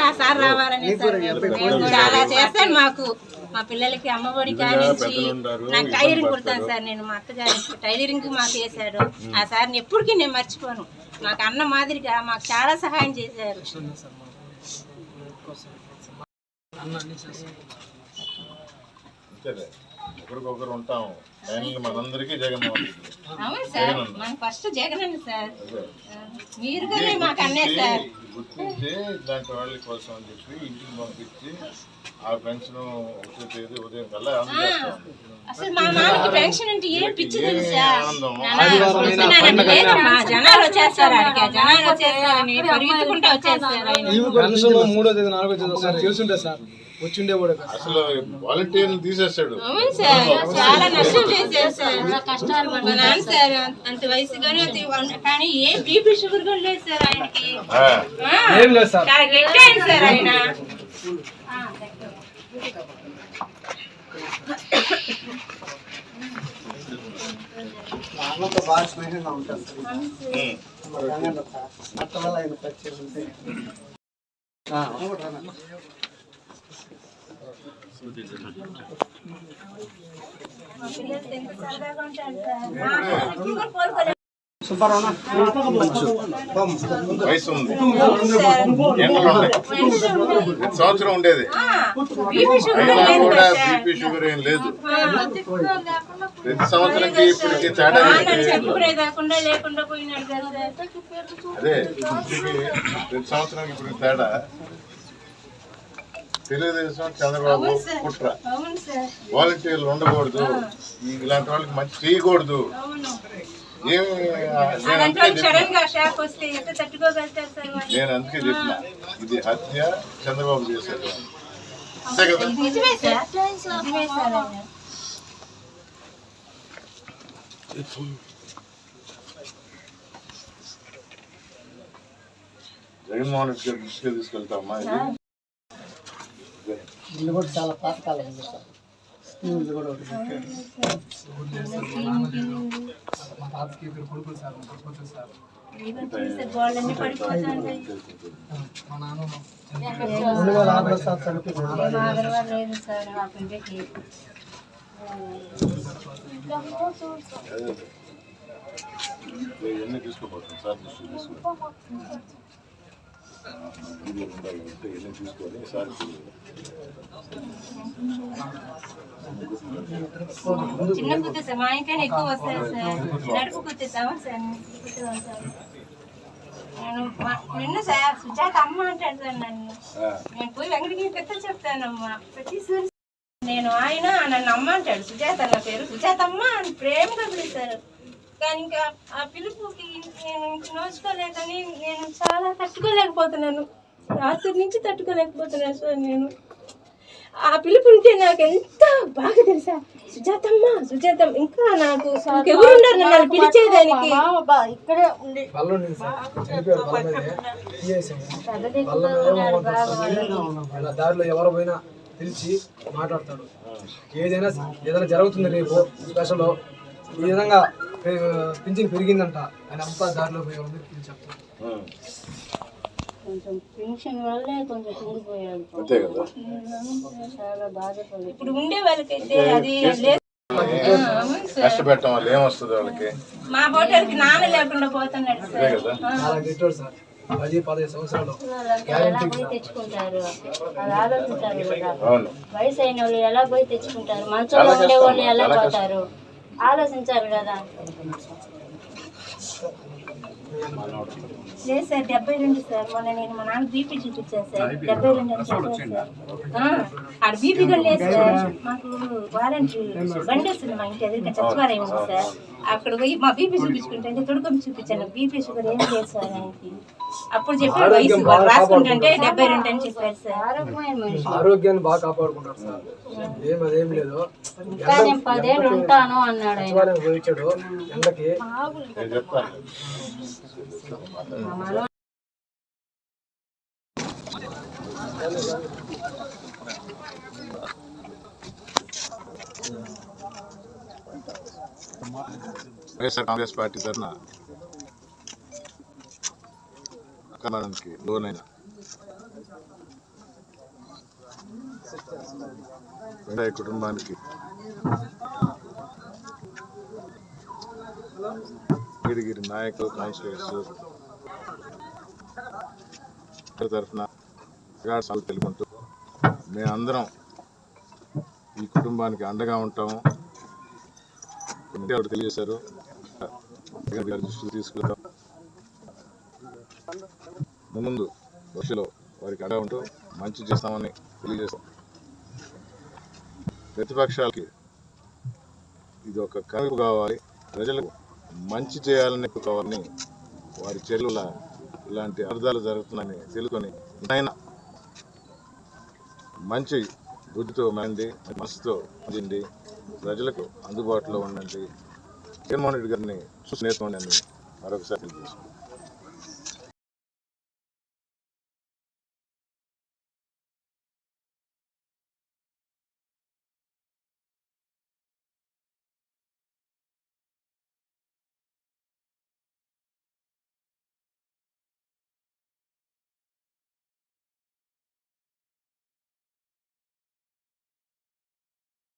ఆ సార్ రావాలని సార్ మేము చాలా చేస్తాను. మాకు మా పిల్లలకి అమ్మఒడి కానించి నాకు టైలరింగ్ కుడతాను సార్. నేను మా అత్తగారికి టైలరింగ్ మాకు వేసాడు ఆ సార్ని ఎప్పటికీ నేను మర్చిపోను. మాకు అన్న మాదిరిగా మాకు చాలా సహాయం చేశారు. ఒకరికొకరు ఉంటాం. మనందరికీ జగన్మోహన్ రెడ్డి. అవును సార్, మన ఫస్ట్ జగన్ సార్. మీరు కూడా మాకు అన్నే సార్. గుర్తించి ఇలాంటి వాళ్ళ కోసం అని చెప్పి ఇంటికి పంపించి ఆ పెన్షన్ వచ్చే తేదీ ఉదయం కల్లా అందజేస్తాం. అసలు మా మామకి పెన్షన్ అంటే ఏ పిచ్చి తెలుసా? జనాలు వచ్చేస్తారు, అడిగా జనాలు వచ్చేస్తారని పరిగెత్తుకుంటూ వచ్చేస్తారు. వచ్చిండే కూడా అసలు వాలంటీర్ తీసేస్తాడు. అవును సార్, చాలా నష్టం చేసేస్తారు. కష్టాలు సార్. అంత వయసుగానే కానీ ఏ బీపీ షుగర్ కూడా లేదు సార్ ఆయనకి. చాలా గట్టాడు సార్ ఆయన. బాగా స్నేహంగా ఉంటారు. అట్లా ఆయన పరిచయం ఉంటే వయసు ఉంది, సంవత్సరం ఉండేది అయినా కూడా బీపీ షుగర్ ఏం లేదు. ప్రతి సంవత్సరంకి ఇప్పటికి తేడా అదే ప్రతి సంవత్సరానికి ఇప్పటికి తేడా. తెలుగుదేశం చంద్రబాబు కుట్ర. వాలంటీర్లు ఉండకూడదు, ఇలాంటి వాళ్ళకి మంచి చేయకూడదు. నేను అందుకే చెప్పిన ఇది హత్య చంద్రబాబు చేశారు అంతే కదా. జగన్మోహన్ రెడ్డి గారి దృష్టికి తీసుకెళ్తామా. ఇల్లు కూడా చాలా పాతకాలం ఉంది సార్. స్కూల్ కూడా ఒకటి పెట్టాడు. మా తాతకి ఇద్దరు కొడుకులు సార్, కొడుకులు సార్. మా నాన్న 2006లో సార్ చనిపోయింది. ఇవన్నీ తీసుకోపోతాం సార్ దృష్టికి తీసుకుంటాం. తీసుకొని సార్ చిన్న కుత్తే సార్, మా ఇంకైనా ఎక్కువ వస్తాయి సార్. నడుపు కుత్తేస్తామా సార్? నిన్న సార్ సుజాత అమ్మ అంటాడు సార్ నన్ను. నేను పోయి వెంకటగిరి పెద్ద చెప్తానమ్మా ప్రతిసారి. నేను ఆయన నన్ను అమ్మ అంటాడు. సుజాత నా పేరు, సుజాతమ్మ అని ప్రేమగా పిలుస్తారు. కానీ ఇంకా ఆ పిలుపుకి నేను నోచుకోలేదని నేను చాలా తట్టుకోలేకపోతున్నాను. రాత్రి నుంచి తట్టుకోలేకపోతున్నాను సార్. నేను ఆ పిలుపు ఉంటే నాకు ఎంత బాగా తెలుసా, సుజాతమ్మ సుజాతమ్మ. ఇంకా నాకు ఎవరున్నారు నన్ను పిలిచేదానికి. ఇక్కడే ఉండి దారిలో ఎవరు పోయినా పిలిచి మాట్లాడతాడు. ఏదైనా జరుగుతుంది రేపు స్పెషల్ ఈ విధంగా పింఛన్ పెరిగిందంట ఆయన అంతా దారిలో పోయి చెప్తాడు. కొంచెం పెన్షన్ వల్లే కొంచెం కుంగిపోయాడు. చాలా బాధపడి ఇప్పుడు ఉండే వాళ్ళకైతే అది కష్టపెట్టడం వల్ల ఏమొస్తుంది వాళ్ళకి. మా బోటలకి నాన్న లేకుండా పోతున్నాడు సార్. చాలా గిట్టాడు సార్. 10-15 సంవత్సరాలు ఎలా పోయి తెచ్చుకుంటారు అది ఆలోచించారు కదా. వయసు అయిన వాళ్ళు ఎలా పోయి తెచ్చుకుంటారు, మంచంలో ఉండే వాళ్ళు ఎలా పోతారు ఆలోచించారు కదా. లేదు సార్ 72 సార్. మొన్న నేను మా నాన్న బీపీ చూపించాను సార్. 72 అని చెప్పాను సార్. ఆడ బీపీ కూడా లేదు సార్. మాకు వాలంటీ బండి వస్తుంది మా ఇంటి ఎదురుగా చచ్చివారం ఉంది సార్. అక్కడ పోయి మా బీపీ చూపించుకుంటే తొడుకొని చూపించాను. బీపీ షుగర్ ఏం లేదు సార్ ఆయనకి. అప్పుడు చెప్పారు వయసు రాసుకుంటుంటే 72 అని చెప్పారు సార్. ఆరోగ్యాన్ని బాగా కాపాడుకుంటారు సార్. అదేం లేదు. ఇంకా నేను 10 ఏళ్ళు ఉంటాను అన్నాడు ఆయన. పోయించాడు ఎండకి. వైఎస్ఆర్ కాంగ్రెస్ పార్టీ తరఫున అక్రమానికి లోనైన వెంకయ్య కుటుంబానికి గిరిగిరి నాయకులు, కౌన్సిలర్స్ తరఫున తెలుపుకుంటూ మేమందరం ఈ కుటుంబానికి అండగా ఉంటాము. తెలియజేశారు, దృష్టికి తీసుకెళ్తాం. ముందు భవిష్యత్తులో వారికి అండగా ఉంటూ మంచి చేస్తామని తెలియజేస్తాం. ప్రతిపక్షాలకి ఇది ఒక కనుక కావాలి, ప్రజలకు మంచి చేయాలని కావాలని వారి చర్యల ఇలాంటి అర్థాలు జరుగుతున్నాయని తెలుసుకొని ఆయన మంచి బుద్ధితో మంది మనసుతో మంది ప్రజలకు అందుబాటులో ఉండండి. జగన్మోహన్ రెడ్డి గారిని చూసి నేర్చుకోండి అని మరొకసారి తెలియజేసుకుంటాం.